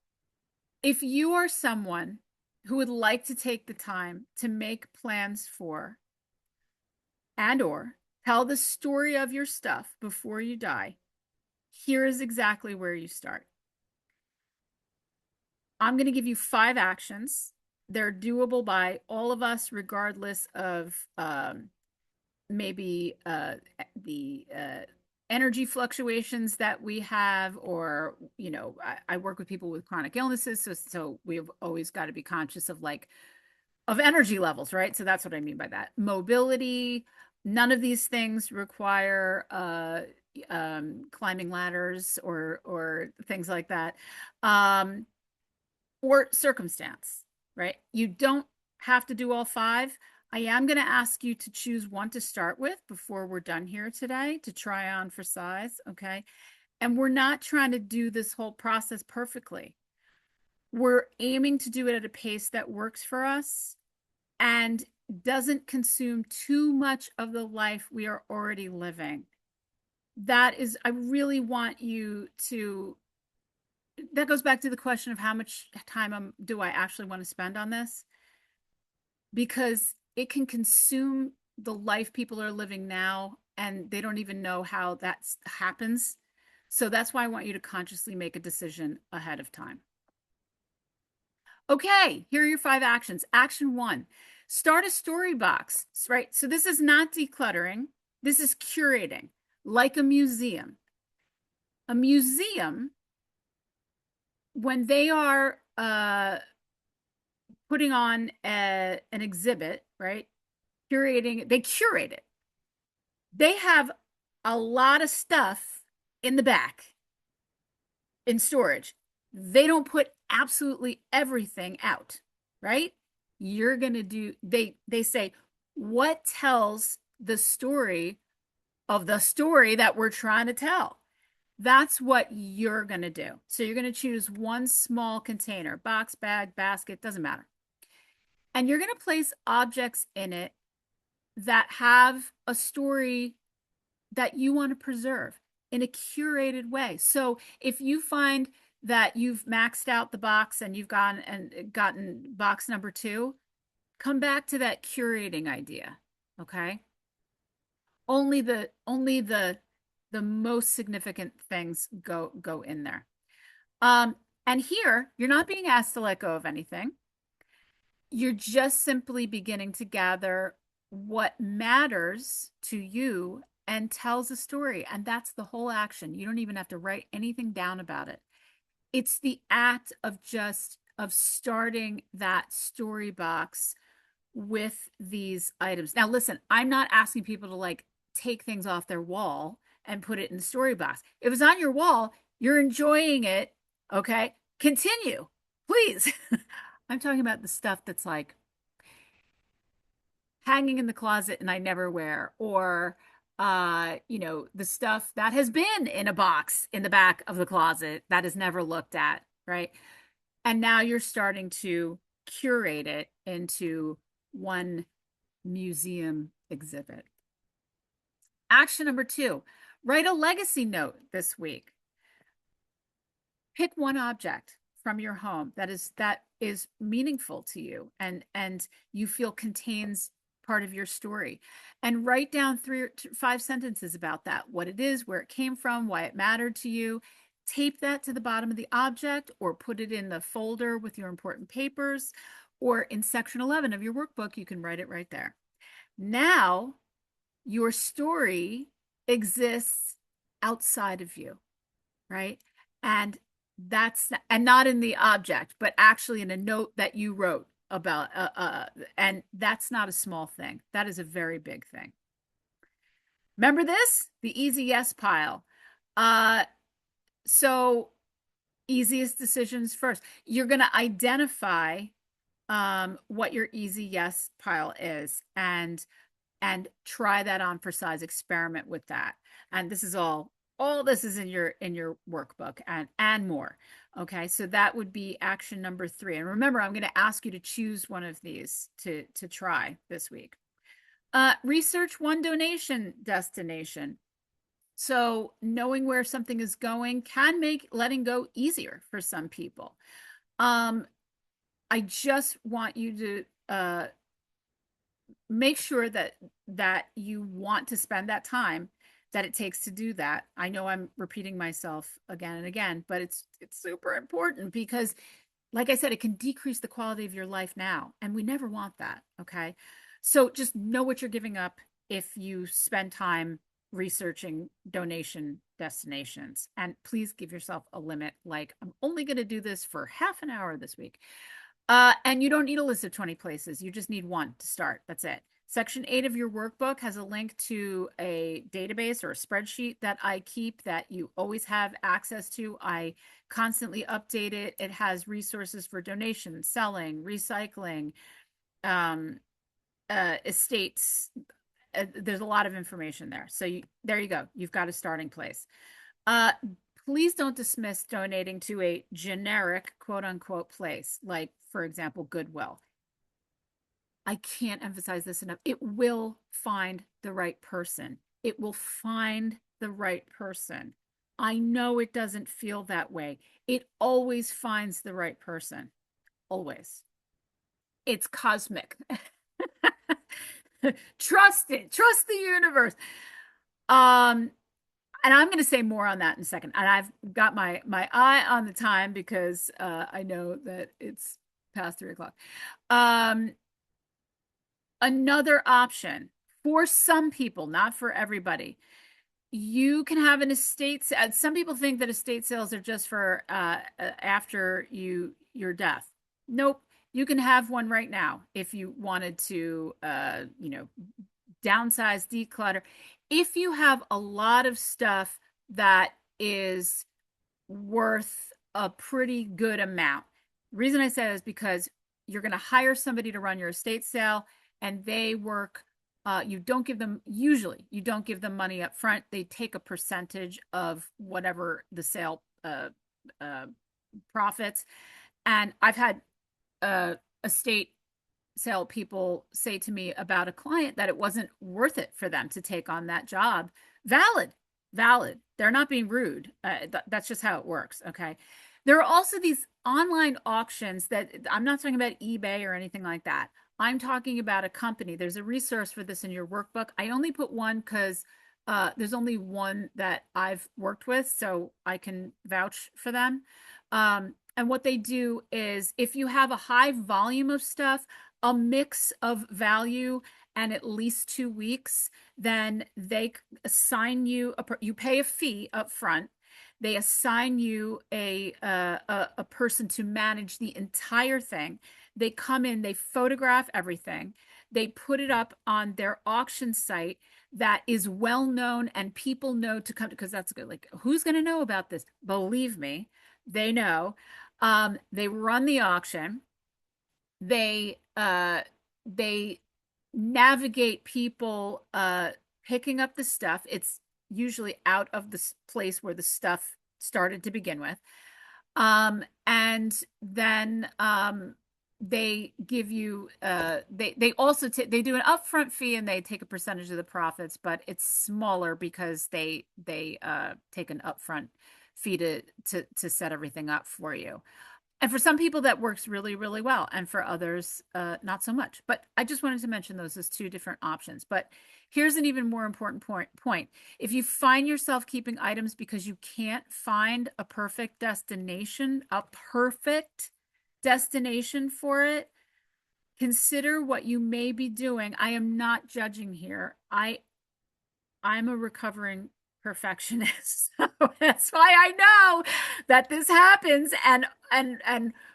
if you are someone who would like to take the time to make plans for and or tell the story of your stuff before you die, here is exactly where you start. I'm going to give you 5 actions. They're doable by all of us, regardless of maybe the energy fluctuations that we have, or, I work with people with chronic illnesses. So we've always got to be conscious of of energy levels, right? So that's what I mean by that. Mobility, none of these things require climbing ladders or things like that. Or circumstance, right? You don't have to do all 5. I am going to ask you to choose one to start with before we're done here today to try on for size, okay? And we're not trying to do this whole process perfectly. We're aiming to do it at a pace that works for us and doesn't consume too much of the life we are already living. I really want you to, that goes back to the question of how much time do I actually want to spend on this? Because it can consume the life people are living now, and they don't even know how that happens. So that's why I want you to consciously make a decision ahead of time. Okay, here are your 5 actions. Action 1, start a story box, right? So this is not decluttering. This is curating, like a museum. A museum, when they are putting on an exhibit, right? They curate it. They have a lot of stuff in the back in storage. They don't put absolutely everything out, right? You're going to they say, what tells the story of the story that we're trying to tell? That's what you're going to do. So you're going to choose one small container, box, bag, basket, doesn't matter. And you're going to place objects in it that have a story that you want to preserve in a curated way. So if you find that you've maxed out the box and you've gotten box number 2, come back to that curating idea. Okay. Only the most significant things go in there. And here you're not being asked to let go of anything. You're just simply beginning to gather what matters to you and tells a story. And that's the whole action. You don't even have to write anything down about it. It's the act of starting that story box with these items. Now, listen, I'm not asking people to take things off their wall and put it in the story box. If it's on your wall, you're enjoying it. Okay. Continue, please. I'm talking about the stuff that's hanging in the closet and I never wear, or the stuff that has been in a box in the back of the closet that is never looked at, right? And now you're starting to curate it into one museum exhibit. Action number 2, write a legacy note this week. Pick one object from your home that is meaningful to you and you feel contains part of your story, and write down 3 or 5 sentences about that, what it is, where it came from, why it mattered to you. Tape that to the bottom of the object or put it in the folder with your important papers, or in section 11 of your workbook, you can write it right there. Now your story exists outside of you, right? And not in the object, but actually in a note that you wrote about, and that's not a small thing. That is a very big thing. Remember this? The easy yes pile. So easiest decisions first. You're going to identify what your easy yes pile is and try that on for size. Experiment with that. And this is all this is in your workbook and more. Okay, so that would be action number 3. And remember, I'm going to ask you to choose one of these to try this week. Research one donation destination. So knowing where something is going can make letting go easier for some people. I just want you to make sure that you want to spend that time that it takes to do that. I know I'm repeating myself again and again, but it's super important because like I said, it can decrease the quality of your life now, and we never want that, okay? So just know what you're giving up if you spend time researching donation destinations. And please give yourself a limit, like I'm only going to do this for half an hour this week. And you don't need a list of 20 places. You just need one to start. That's it. Section 8 of your workbook has a link to a database or a spreadsheet that I keep that you always have access to. I constantly update it. It has resources for donation, selling, recycling, um, estates. There's a lot of information there. So there you go. You've got a starting place. Uh, Please don't dismiss donating to a generic quote unquote place, like, for example, Goodwill. I can't emphasize this enough. It will find the right person. It will find the right person. I know it doesn't feel that way. It always finds the right person. Always. It's cosmic. Trust it. Trust the universe. Um, and I'm going to say more on that in a second. And I've got my eye on the time because I know that it's past 3 o'clock. Another option for some people, not for everybody, you can have an estate. Some people think that estate sales are just for after your death. Nope. You can have one right now if you wanted to, downsize, declutter. If you have a lot of stuff that is worth a pretty good amount. The reason I say that is because you're going to hire somebody to run your estate sale and they work. You don't give them, usually, you don't give them money up front. They take a percentage of whatever the sale profits. And I've had estate sale people say to me about a client that it wasn't worth it for them to take on that job. Valid, valid. They're not being rude. That's just how it works. Okay. There are also these online auctions that I'm not talking about eBay or anything like that. I'm talking about a company. There's a resource for this in your workbook. I only put one because there's only one that I've worked with, so I can vouch for them. And what they do is if you have a high volume of stuff, a mix of value and at least 2 weeks, then they assign you you pay a fee up front. They assign you a person to manage the entire thing. They come in, they photograph everything, they put it up on their auction site that is well known and people know to come, because that's good. Like, who's going to know about this? Believe me, they know. They run the auction. They navigate people picking up the stuff. It's usually out of the place where the stuff started to begin with. And then they give you they also they do an upfront fee and they take a percentage of the profits, but it's smaller because they take an upfront fee to set everything up for you. And for some people that works really, really well, and for others, not so much. But I just wanted to mention those as two different options. But here's an even more important point. If you find yourself keeping items because you can't find a perfect destination for it, consider what you may be doing. I am not judging here. I'm a recovering perfectionist. So that's why I know that this happens, and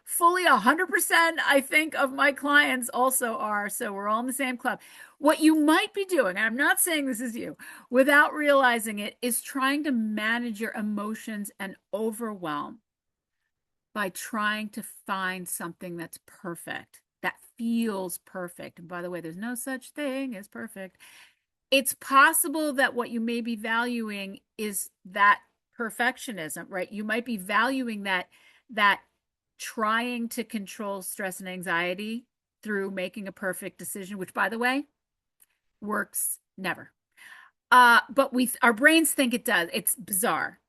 fully 100% I think of my clients also are. So we're all in the same club. What you might be doing, and I'm not saying this is you, without realizing it, is trying to manage your emotions and overwhelm by trying to find something that's perfect, that feels perfect. And by the way, there's no such thing as perfect. It's possible that what you may be valuing is that perfectionism, right? You might be valuing that trying to control stress and anxiety through making a perfect decision, which, by the way, works never. But our brains think it does. It's bizarre.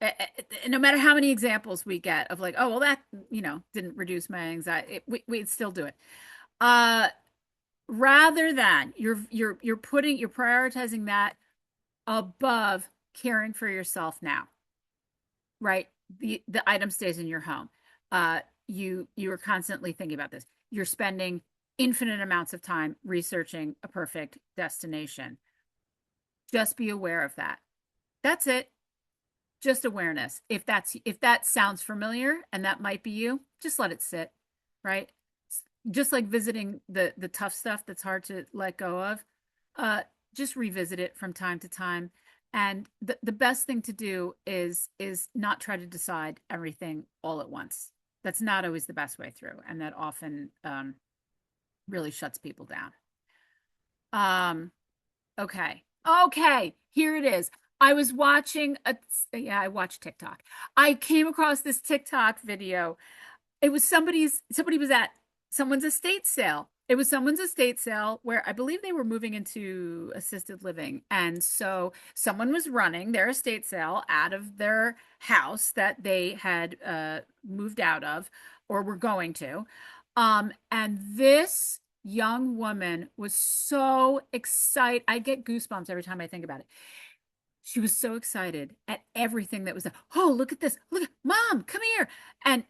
No matter how many examples we get of like, oh, well, that, didn't reduce my anxiety. We'd still do it. Uh, Rather than you're prioritizing that above caring for yourself now, right? The item stays in your home. You are constantly thinking about this. You're spending infinite amounts of time researching a perfect destination. Just be aware of that. That's it. Just awareness. If that sounds familiar and that might be you, just let it sit, right? Just like visiting the tough stuff that's hard to let go of. Just revisit it from time to time. And the best thing to do is not try to decide everything all at once. That's not always the best way through, and that often really shuts people down. Okay. Okay, here it is. I was watching yeah, I watched TikTok. I came across this TikTok video. It was somebody was at someone's estate sale. It was someone's estate sale where I believe they were moving into assisted living. And so someone was running their estate sale out of their house that they had moved out of or were going to. And this young woman was so excited. I get goosebumps every time I think about it. She was so excited at everything that was there. Oh, look at this. Look, Mom, come here. And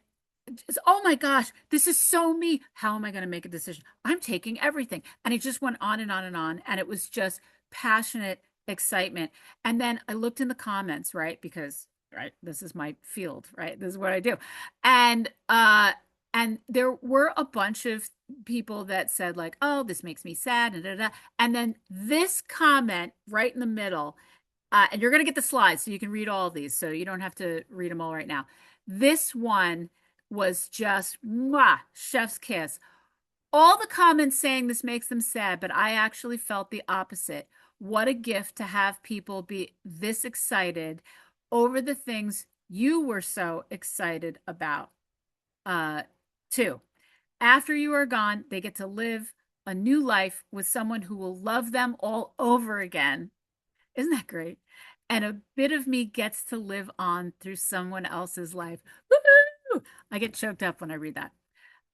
oh my gosh, this is so me. How am I going to make a decision? I'm taking everything. And it just went on and on and on. And it was just passionate excitement. And then I looked in the comments, right? Because, right, this is my field, right? This is what I do. And there were a bunch of people that said like, oh, this makes me sad. And then this comment right in the middle, and you're going to get the slides so you can read all of these. So you don't have to read them all right now. This one was just mwah, chef's kiss. All the comments saying this makes them sad, but I actually felt the opposite. What a gift to have people be this excited over the things you were so excited about. Too. After you are gone, they get to live a new life with someone who will love them all over again. Isn't that great? And a bit of me gets to live on through someone else's life. Woo-hoo! I get choked up when I read that.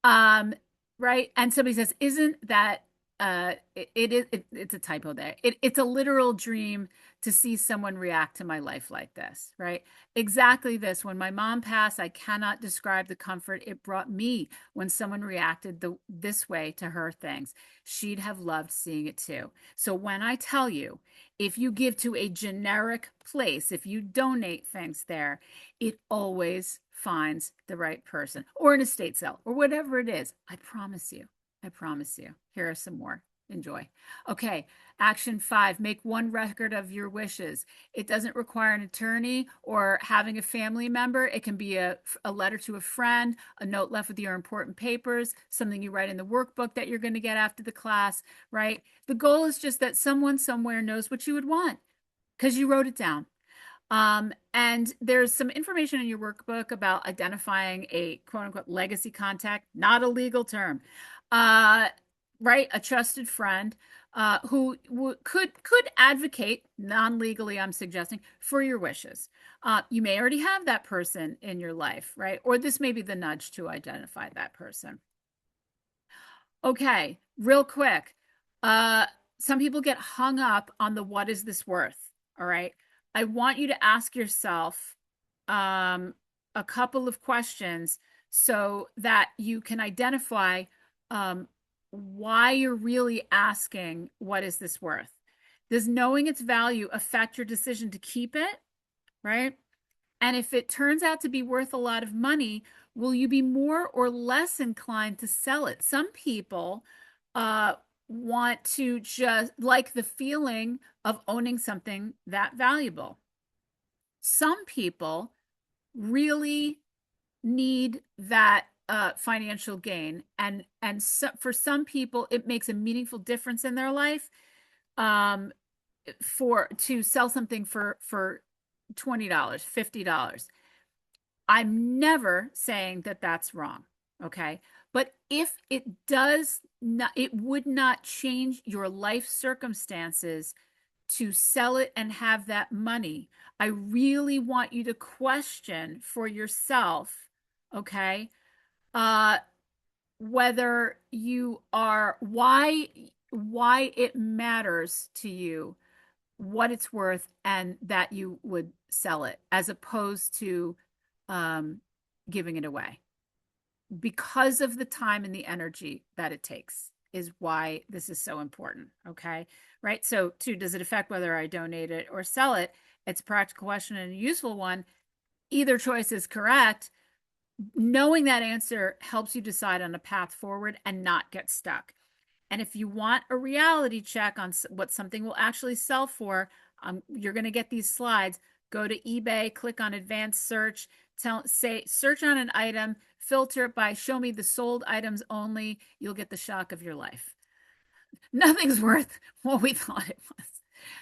Um, right? And somebody says, "Isn't that it's a typo there. It's a literal dream to see someone react to my life like this, right? Exactly this. When my mom passed, I cannot describe the comfort it brought me when someone reacted this way to her things. She'd have loved seeing it too. So when I tell you, if you give to a generic place, if you donate things there, it always finds the right person or an estate sale or whatever it is. I promise you. I promise you. Here are some more. Enjoy. Okay. Action 5, make one record of your wishes. It doesn't require an attorney or having a family member. It can be a letter to a friend, a note left with your important papers, something you write in the workbook that you're going to get after the class, right? The goal is just that someone somewhere knows what you would want because you wrote it down. And there's some information in your workbook about identifying a quote unquote legacy contact, not a legal term. Right, a trusted friend who could advocate non-legally, I'm suggesting, for your wishes. You may already have that person in your life, right? Or this may be the nudge to identify that person. Okay, real quick. Some people get hung up on the what is this worth? All right. I want you to ask yourself a couple of questions so that you can identify why you're really asking, what is this worth? Does knowing its value affect your decision to keep it, right? And if it turns out to be worth a lot of money, will you be more or less inclined to sell it? Some people want to just like the feeling of owning something that valuable. Some people really need that financial gain, and so, for some people it makes a meaningful difference in their life to sell something for $20, $50. I'm never saying that that's wrong, okay? But if it does not, it would not change your life circumstances to sell it and have that money, I really want you to question for yourself, okay, uh, whether you are why it matters to you, what it's worth, and that you would sell it as opposed to um, giving it away because of the time and the energy that it takes is why this is so important. Okay. Right. So, two, does it affect whether I donate it or sell it? It's a practical question and a useful one. Either choice is correct. Knowing that answer helps you decide on a path forward and not get stuck. And if you want a reality check on what something will actually sell for, you're going to get these slides. Go to eBay, click on advanced search, say search on an item, filter it by show me the sold items only. You'll get the shock of your life. Nothing's worth what we thought it was.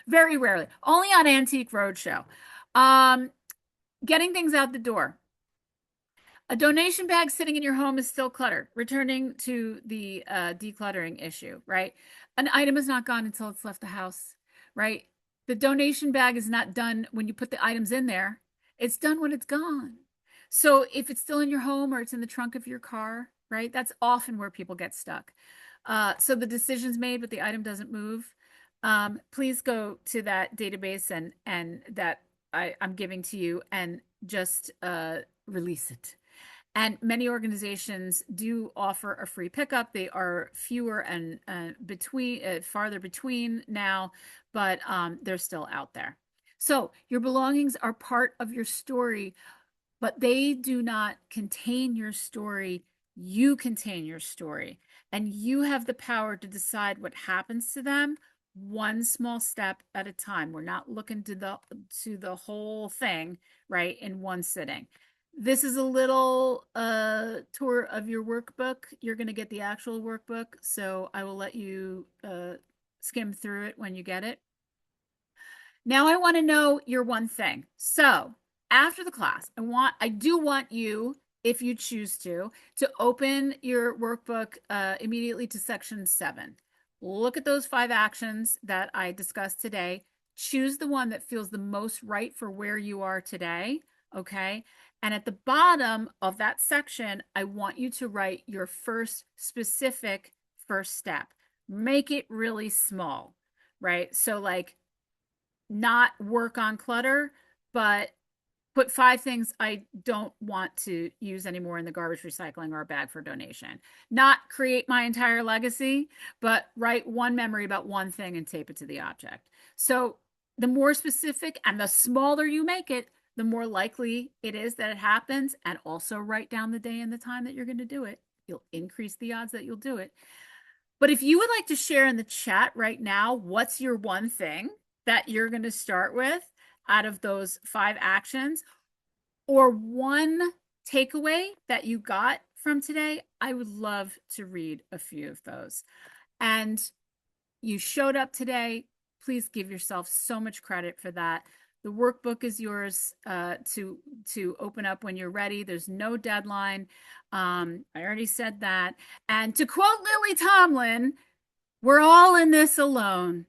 Very rarely, only on Antique Roadshow. Getting things out the door. A donation bag sitting in your home is still clutter. Returning to the decluttering issue, right? An item is not gone until it's left the house, right? The donation bag is not done when you put the items in there. It's done when it's gone. So if it's still in your home or it's in the trunk of your car, right? That's often where people get stuck. So the decision's made, but the item doesn't move. Please go to that database and that I'm giving to you and just release it. And many organizations do offer a free pickup. They are fewer and farther between now, but they're still out there. So your belongings are part of your story, but they do not contain your story. You contain your story, and you have the power to decide what happens to them one small step at a time. We're not looking to the whole thing, right, in one sitting. This is a little tour of your workbook. You're going to get the actual workbook, so I will let you skim through it when you get it. Now I want to know your one thing. So after the class, I do want you, if you choose to open your workbook immediately to section 7. Look at those 5 actions that I discussed today. Choose the one that feels the most right for where you are today. Okay. And at the bottom of that section, I want you to write your first specific first step. Make it really small, right? So, like, not work on clutter, but put 5 things I don't want to use anymore in the garbage, recycling, or a bag for donation. Not create my entire legacy, but write one memory about one thing and tape it to the object. So the more specific and the smaller you make it, the more likely it is that it happens. And also write down the day and the time that you're going to do it. You'll increase the odds that you'll do it. But if you would like to share in the chat right now, what's your one thing that you're going to start with out of those 5 actions, or one takeaway that you got from today, I would love to read a few of those. And you showed up today. Please give yourself so much credit for that. The workbook is yours to open up when you're ready. There's no deadline. I already said that. And to quote Lily Tomlin, we're all in this alone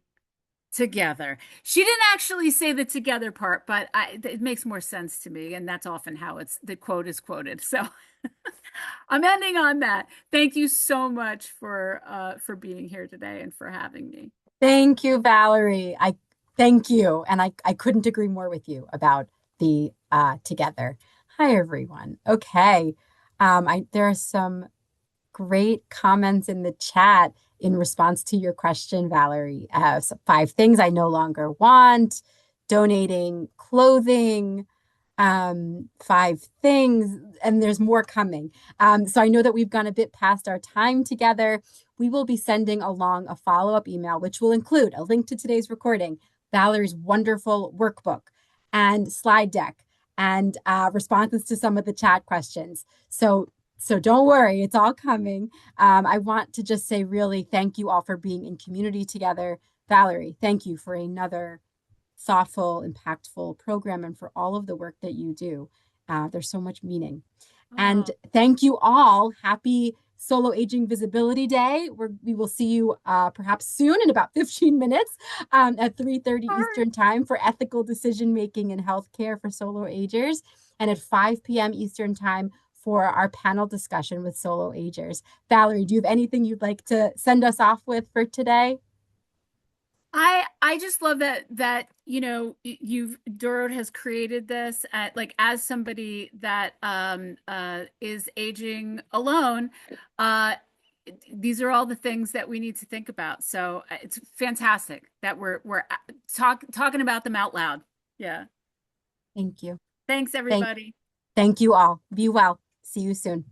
together. She didn't actually say the together part, but it makes more sense to me. And that's often how the quote is quoted. So I'm ending on that. Thank you so much for being here today and for having me. Thank you, Valerie. I thank you. And I couldn't agree more with you about the together. Hi, everyone. Okay. There are some great comments in the chat in response to your question, Valerie. 5 things I no longer want, donating clothing, 5 things, and there's more coming. So I know that we've gone a bit past our time together. We will be sending along a follow-up email, which will include a link to today's recording, Valerie's wonderful workbook, and slide deck, and responses to some of the chat questions. So don't worry, it's all coming. I want to just say really thank you all for being in community together. Valerie, thank you for another thoughtful, impactful program and for all of the work that you do. There's so much meaning. And thank you all. Happy Solo Aging Visibility Day, where we will see you perhaps soon in about 15 minutes at 3:30 All right. Eastern Time for ethical decision making in healthcare for solo agers, and at 5 p.m. Eastern Time for our panel discussion with solo agers. Valerie, do you have anything you'd like to send us off with for today? I just love that you've Duro has created this at like as somebody that is aging alone. uh these are all the things that we need to think about. So it's fantastic that we're talking about them out loud. Yeah. Thank you. Thanks, Thank, everybody. thank you all. Be well. See you soon.